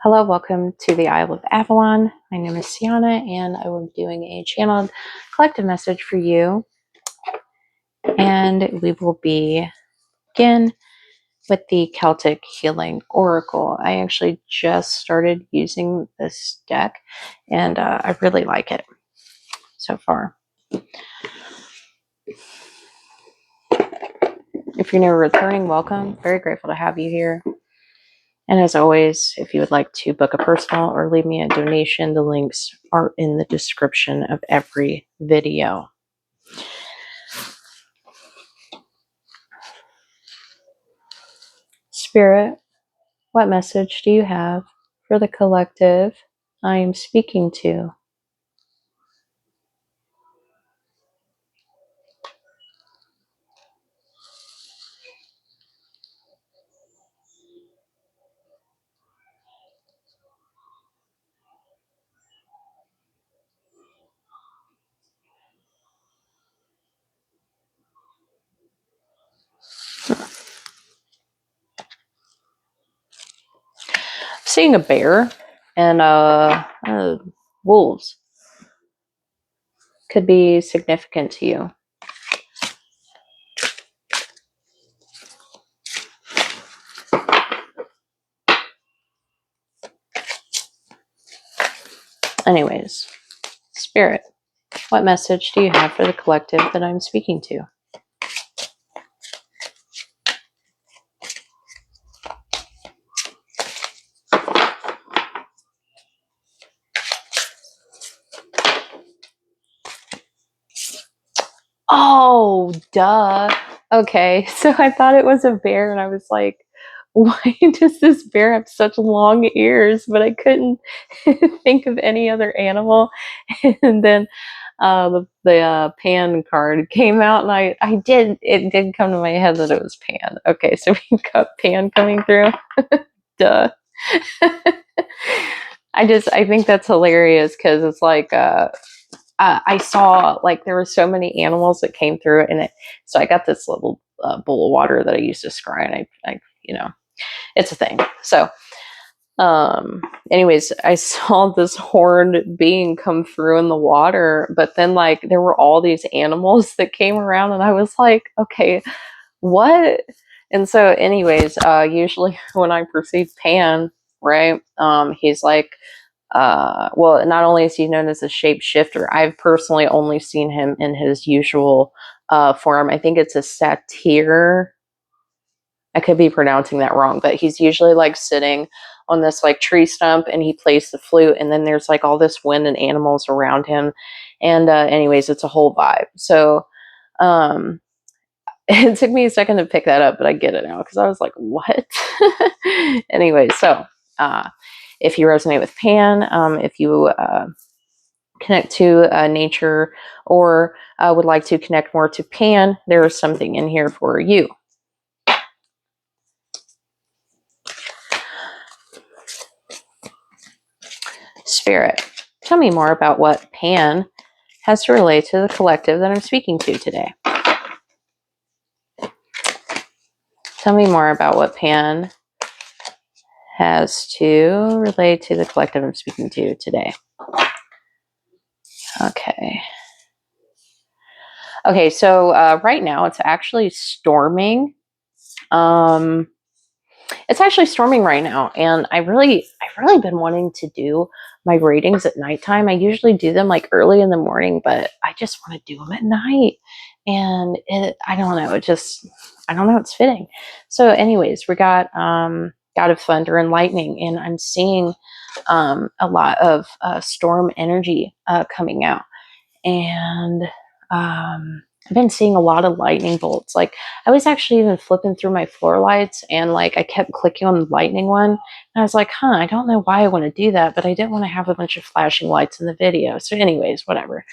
Hello, welcome to the Isle of Avalon. My name is Sienna, and I will be doing a channeled collective message for you. And we will begin with the Celtic Healing Oracle. I actually just started using this deck, and I really like it so far. If you're new or returning, welcome. Very grateful to have you here. And as always, if you would like to book a personal or leave me a donation, the links are in the description of every video. Spirit, what message do you have for the collective I am speaking to? Seeing a bear and wolves could be significant to you. Anyways, Spirit, what message do you have for the collective that I'm speaking to? Oh, duh. Okay, so I thought it was a bear, and I was like, why does this bear have such long ears? But I couldn't think of any other animal. And then the Pan card came out, and it did come to my head that it was Pan. Okay, so we've got Pan coming through. Duh. I think that's hilarious because it's like I saw like there were so many animals that came through in it. So I got this little bowl of water that I used to scry, and I it's a thing. So anyways, I saw this horned being come through in the water, but then like there were all these animals that came around, and I was like, okay, what? And so anyways, usually when I perceive Pan, right, he's like well, not only is he known as a shapeshifter, I've personally only seen him in his usual form. I think it's a satyr. I could be pronouncing that wrong, but he's usually like sitting on this like tree stump, and he plays the flute, and then there's like all this wind and animals around him. And anyways, it's a whole vibe. So it took me a second to pick that up, but I get it now because I was like, what? Anyway, so if you resonate with Pan, if you connect to nature, or would like to connect more to Pan, there is something in here for you. Spirit, tell me more about what Pan has to relate to the collective that I'm speaking to today. Tell me more about what Pan has to relate to the collective I'm speaking to today. Okay. Okay, so right now it's actually storming. It's actually storming right now, and I've really been wanting to do my readings at nighttime. I usually do them like early in the morning, but I just want to do them at night. And I don't know, I don't know, it's fitting. So anyways, we got God of Thunder and Lightning, and I'm seeing a lot of storm energy coming out. And I've been seeing a lot of lightning bolts. Like I was actually even flipping through my floor lights, and like I kept clicking on the lightning one, and I was like, I don't know why I want to do that, but I didn't want to have a bunch of flashing lights in the video. So anyways, whatever.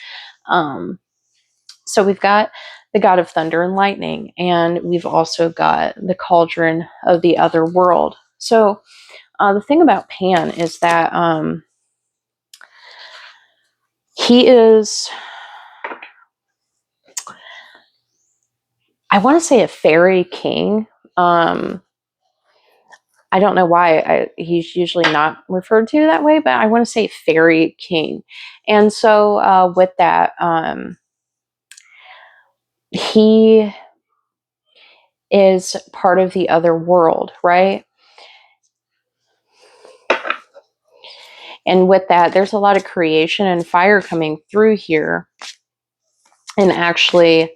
So we've got the God of Thunder and Lightning, and we've also got the Cauldron of the Other World. So the thing about Pan is that he is, I want to say, a fairy king. I don't know why he's usually not referred to that way, but I want to say fairy king. And so with that, he is part of the other world, right? And with that, there's a lot of creation and fire coming through here. And actually,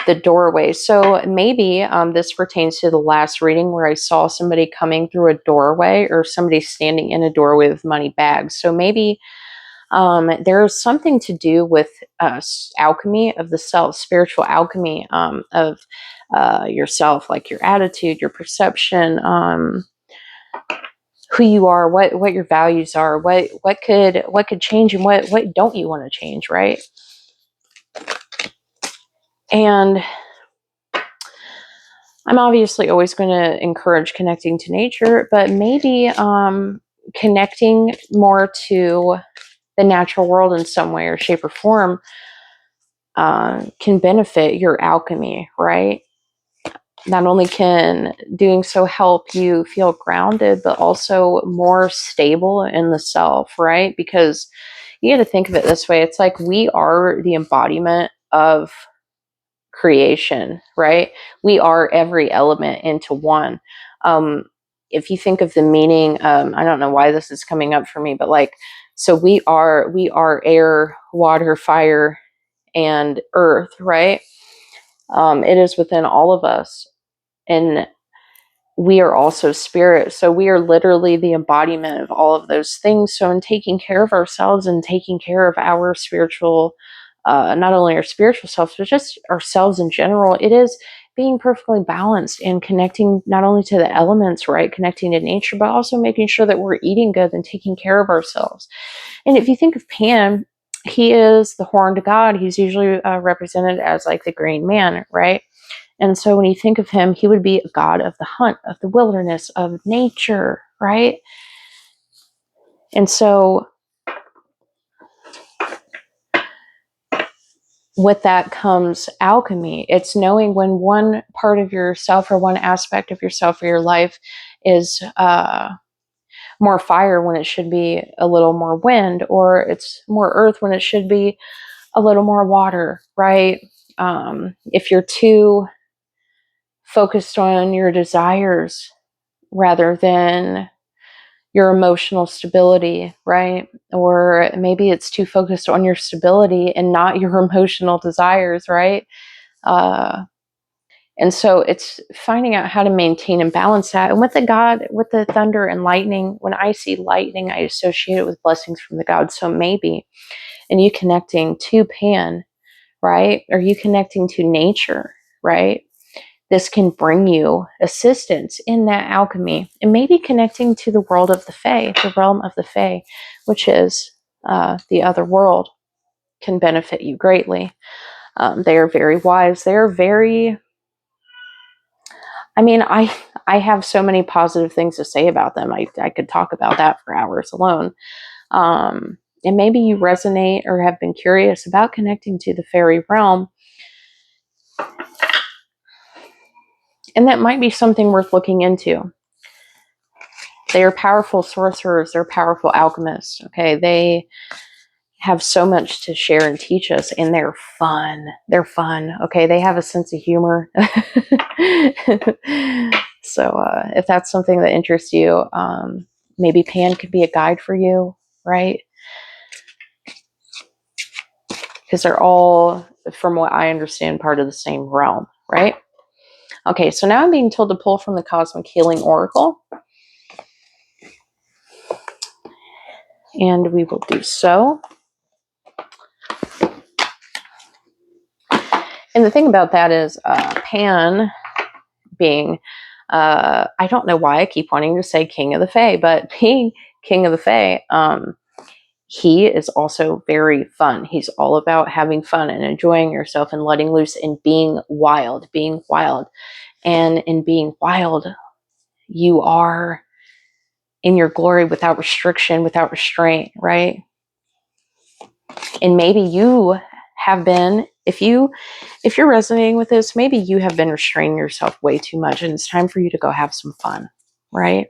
the doorway. So maybe this pertains to the last reading where I saw somebody coming through a doorway or somebody standing in a doorway with money bags. So maybe there's something to do with alchemy of the self, spiritual alchemy of yourself, like your attitude, your perception, who you are, what your values are, what could change, and what don't you want to change, right? And I'm obviously always going to encourage connecting to nature, but maybe connecting more to the natural world in some way or shape or form can benefit your alchemy, right? Not only can doing so help you feel grounded, but also more stable in the self, right? Because you got to think of it this way. It's like we are the embodiment of creation, right? We are every element into one. If you think of the meaning, I don't know why this is coming up for me, but like, so we are air, water, fire, and earth, right? It is within all of us. And we are also spirit. So we are literally the embodiment of all of those things. So in taking care of ourselves and taking care of our spiritual, not only our spiritual selves, but just ourselves in general, it is being perfectly balanced and connecting not only to the elements, right? Connecting to nature, but also making sure that we're eating good and taking care of ourselves. And if you think of Pan, he is the horned god. He's usually represented as like the green man, right? And so when you think of him, he would be a god of the hunt, of the wilderness, of nature, right? And so with that comes alchemy. It's knowing when one part of yourself or one aspect of yourself or your life is more fire when it should be a little more wind, or it's more earth when it should be a little more water, right? If you're too focused on your desires rather than your emotional stability, right? Or maybe it's too focused on your stability and not your emotional desires, right? And so it's finding out how to maintain and balance that. And with the God, with the thunder and lightning, when I see lightning, I associate it with blessings from the gods. So maybe, and you connecting to Pan, right? Are you connecting to nature, right? This can bring you assistance in that alchemy, and maybe connecting to the world of the Fae, the realm of the Fae, which is the other world, can benefit you greatly. They are very wise. They are very, I mean, I have so many positive things to say about them. I could talk about that for hours alone. And maybe you resonate or have been curious about connecting to the fairy realm. And that might be something worth looking into. They are powerful sorcerers. They're powerful alchemists. Okay. They have so much to share and teach us, and they're fun. They're fun. Okay. They have a sense of humor. So if that's something that interests you, maybe Pan could be a guide for you, right? Because they're all, from what I understand, part of the same realm, right? Okay, so now I'm being told to pull from the Cosmic Healing Oracle. And we will do so. And the thing about that is Pan being, I don't know why I keep wanting to say King of the Fae, but being King of the Fae, he is also very fun. He's all about having fun and enjoying yourself and letting loose and being wild, being wild. And in being wild, you are in your glory without restriction, without restraint, right? And maybe you have been, if you're resonating with this, maybe you have been restraining yourself way too much, and it's time for you to go have some fun. right?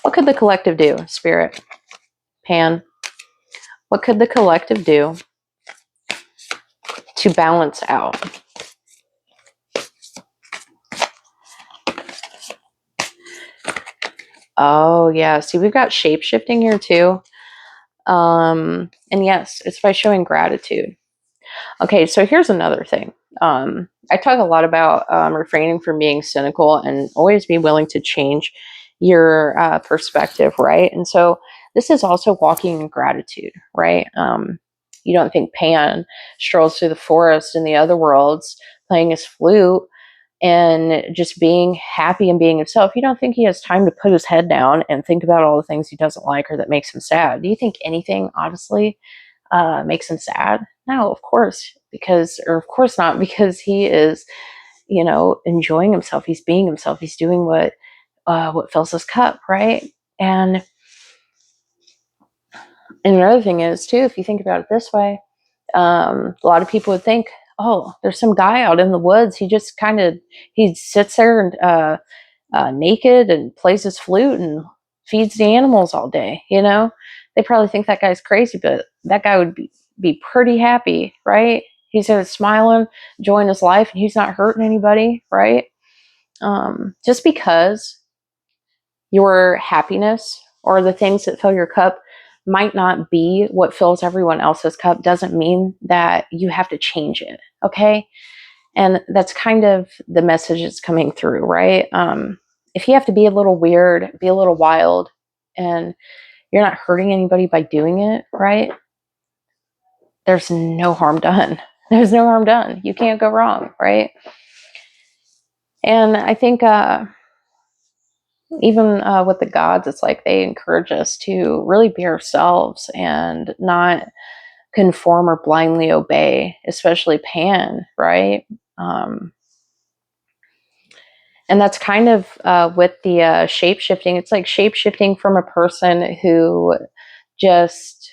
What could the collective do, Spirit? Pan, what could the collective do to balance out? Oh, yeah. See, we've got shape-shifting here too. And yes, it's by showing gratitude. Okay, so here's another thing. I talk a lot about refraining from being cynical and always be willing to change your perspective, right? And so this is also walking in gratitude, right? You don't think Pan strolls through the forest in the other worlds playing his flute and just being happy and being himself. You don't think he has time to put his head down and think about all the things he doesn't like or that makes him sad. Do you think anything, honestly, makes him sad? No, of course, of course not, because he is, enjoying himself. He's being himself. He's doing what fills his cup, right? And the other thing is too, if you think about it this way, a lot of people would think, oh, there's some guy out in the woods. He sits there and naked and plays his flute and feeds the animals all day. They probably think that guy's crazy, but that guy would be pretty happy, right? He's smiling, enjoying his life, and he's not hurting anybody, right? Just because your happiness or the things that fill your cup might not be what fills everyone else's cup doesn't mean that you have to change it, okay? And that's kind of the message that's coming through, right? If you have to be a little weird, be a little wild, and you're not hurting anybody by doing it, right? There's no harm done. There's no harm done. You can't go wrong, right? And I think even with the gods, it's like they encourage us to really be ourselves and not conform or blindly obey, especially Pan, right? And that's kind of with the shape shifting. It's like shape shifting from a person who just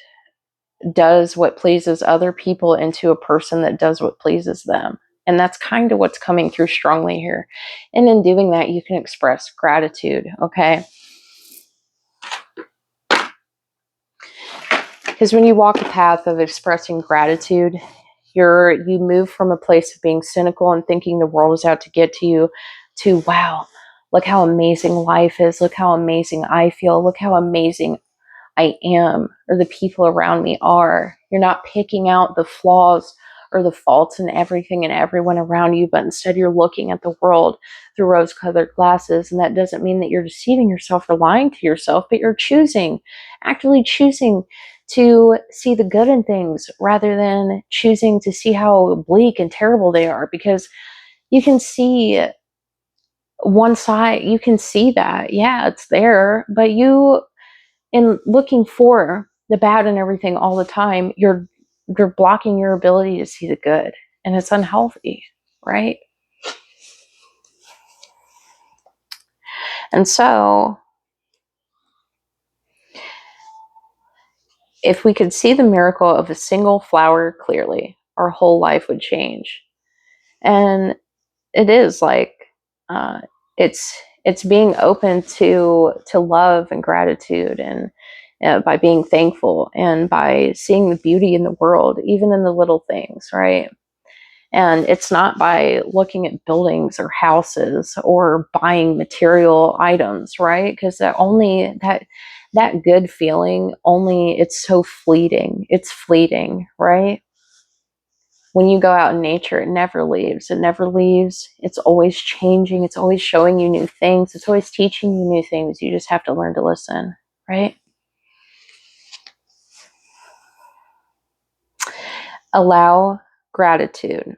does what pleases other people into a person that does what pleases them. And that's kind of what's coming through strongly here. And in doing that, you can express gratitude, okay? Because when you walk the path of expressing gratitude, you move from a place of being cynical and thinking the world is out to get to you to, wow, look how amazing life is. Look how amazing I feel. Look how amazing I am, or the people around me are. You're not picking out the flaws or the faults in everything and everyone around you, but instead you're looking at the world through rose-colored glasses. And that doesn't mean that you're deceiving yourself or lying to yourself, but you're actively choosing to see the good in things rather than choosing to see how bleak and terrible they are, because you can see one side, you can see that, yeah, it's there, but in looking for the bad and everything all the time, you're blocking your ability to see the good, and it's unhealthy, right? And so if we could see the miracle of a single flower clearly, our whole life would change. And it is like it's being open to love and gratitude, and by being thankful and by seeing the beauty in the world, even in the little things, right? And it's not by looking at buildings or houses or buying material items, right? Because that good feeling, only it's so fleeting. It's fleeting, right? When you go out in nature, it never leaves. It never leaves. It's always changing. It's always showing you new things. It's always teaching you new things. You just have to learn to listen, right? Allow gratitude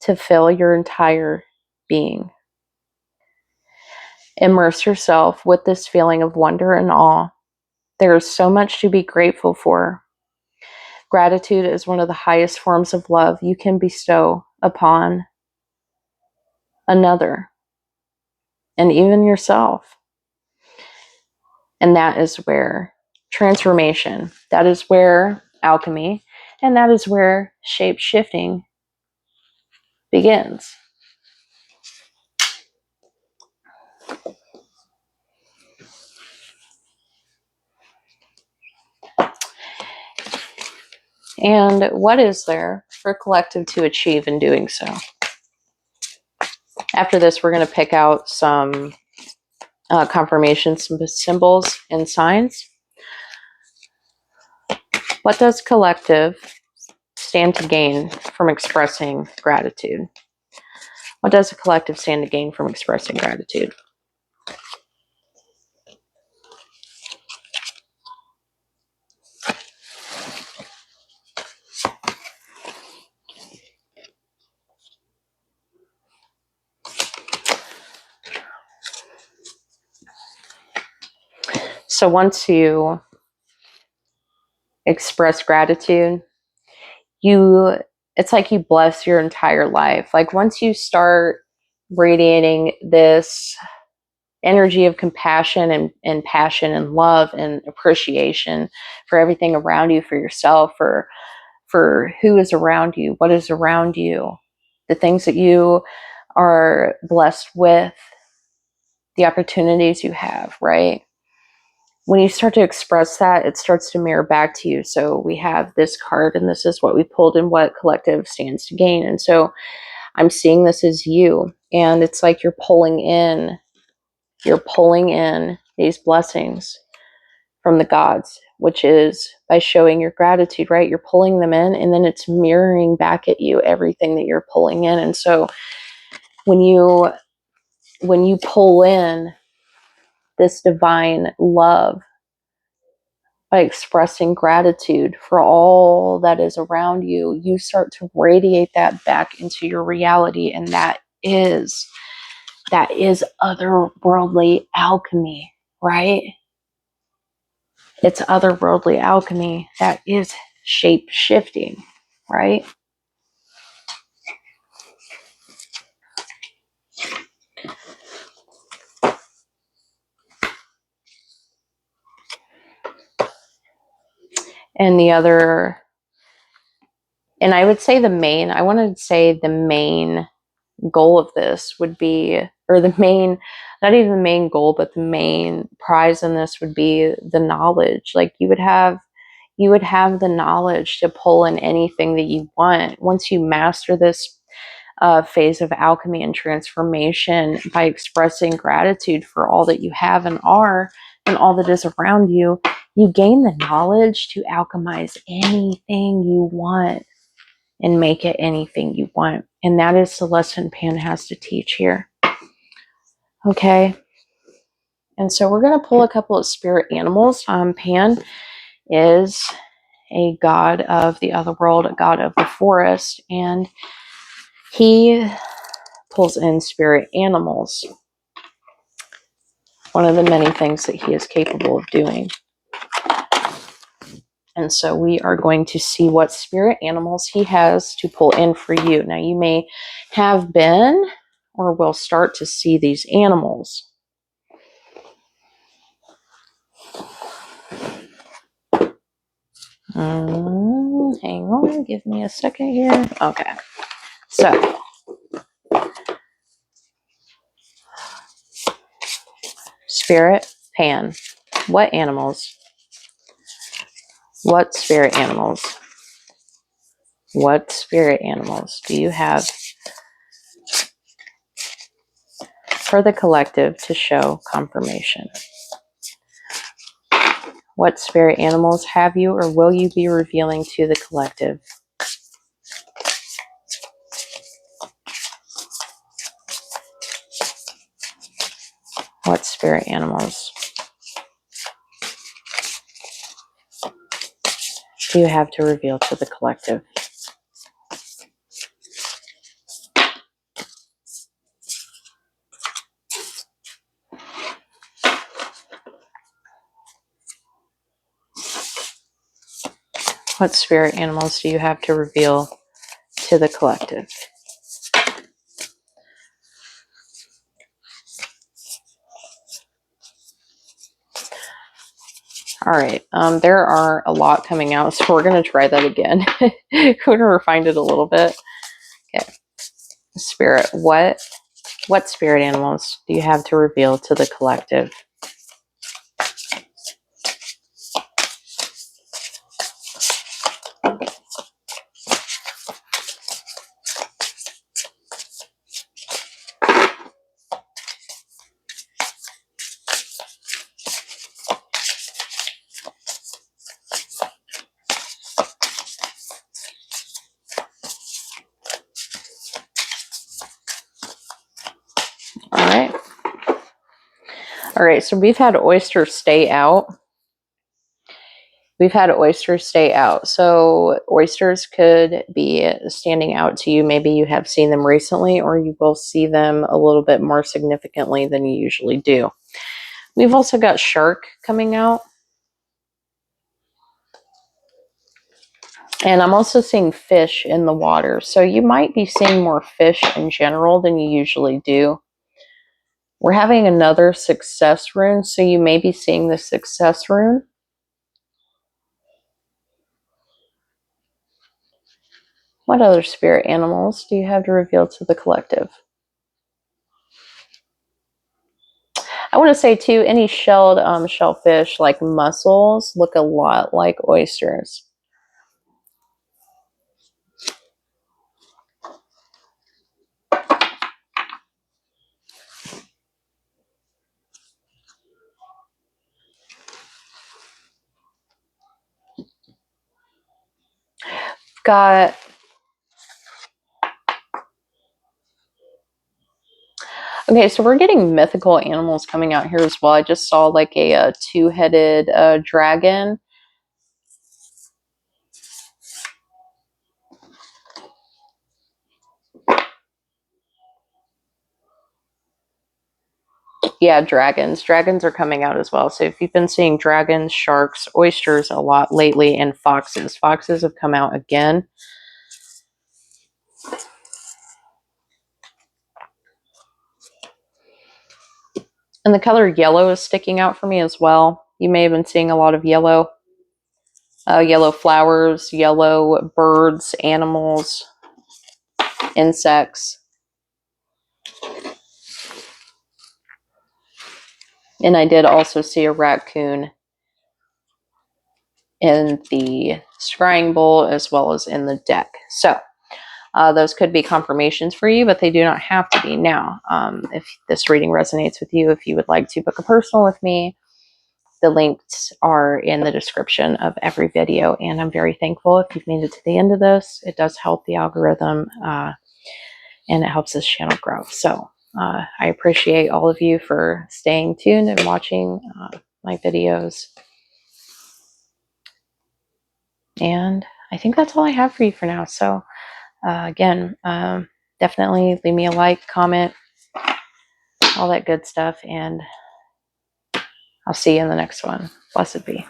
to fill your entire being. Immerse yourself with this feeling of wonder and awe. There is so much to be grateful for. Gratitude is one of the highest forms of love you can bestow upon another and even yourself. And that is where transformation, that is where alchemy, and that is where shape shifting begins. And what is there for collective to achieve in doing so? After this, we're going to pick out some confirmation symbols and signs. What does collective stand to gain from expressing gratitude? What does a collective stand to gain from expressing gratitude? So once you express gratitude, it's like you bless your entire life. Like once you start radiating this energy of compassion and passion and love and appreciation for everything around you, for yourself, for who is around you, what is around you, the things that you are blessed with, the opportunities you have, right? When you start to express that, it starts to mirror back to you. So we have this card, and this is what we pulled and what collective stands to gain. And so I'm seeing this as you, and it's like you're pulling in these blessings from the gods, which is by showing your gratitude, right? You're pulling them in, and then it's mirroring back at you everything that you're pulling in. And so when you pull in this divine love by expressing gratitude for all that is around you, you start to radiate that back into your reality, and that is otherworldly alchemy, right? It's otherworldly alchemy that is shape shifting, right? And I would say I wanted to say the main goal of this would be, or not even the main goal, but the main prize in this would be the knowledge. Like you would have the knowledge to pull in anything that you want. Once you master this phase of alchemy and transformation by expressing gratitude for all that you have and are and all that is around you, you gain the knowledge to alchemize anything you want and make it anything you want. And that is the lesson Pan has to teach here. Okay. And so we're going to pull a couple of spirit animals. Pan is a god of the other world, a god of the forest, and he pulls in spirit animals. One of the many things that he is capable of doing. And so we are going to see what spirit animals he has to pull in for you. Now you may have been or will start to see these animals. Hang on, give me a second here. Okay. So spirit Pan. What animals? What spirit animals? What spirit animals do you have for the collective to show confirmation? What spirit animals have you or will you be revealing to the collective? What spirit animals do you have to reveal to the collective? What spirit animals do you have to reveal to the collective? All right, there are a lot coming out, so we're going to try that again. We're going to refine it a little bit. Okay. Spirit, what spirit animals do you have to reveal to the collective? All right. All right, so we've had oysters stay out. We've had oysters stay out. So oysters could be standing out to you. Maybe you have seen them recently, or you will see them a little bit more significantly than you usually do. We've also got shark coming out. And I'm also seeing fish in the water. So you might be seeing more fish in general than you usually do. We're having another success rune, so you may be seeing the success rune. What other spirit animals do you have to reveal to the collective? I want to say too, any shelled shellfish like mussels look a lot like oysters. Got okay, so we're getting mythical animals coming out here as well. I just saw like a two-headed dragon. Yeah, dragons. Dragons are coming out as well. So if you've been seeing dragons, sharks, oysters a lot lately, and foxes. Foxes have come out again. And the color yellow is sticking out for me as well. You may have been seeing a lot of yellow. Yellow flowers, yellow birds, animals, insects. And I did also see a raccoon in the scrying bowl as well as in the deck. So those could be confirmations for you, but they do not have to be. Now, if this reading resonates with you, if you would like to book a personal with me, the links are in the description of every video. And I'm very thankful if you've made it to the end of this. It does help the algorithm and it helps this channel grow. So I appreciate all of you for staying tuned and watching my videos. And I think that's all I have for you for now. So again, definitely leave me a like, comment, all that good stuff. And I'll see you in the next one. Blessed be.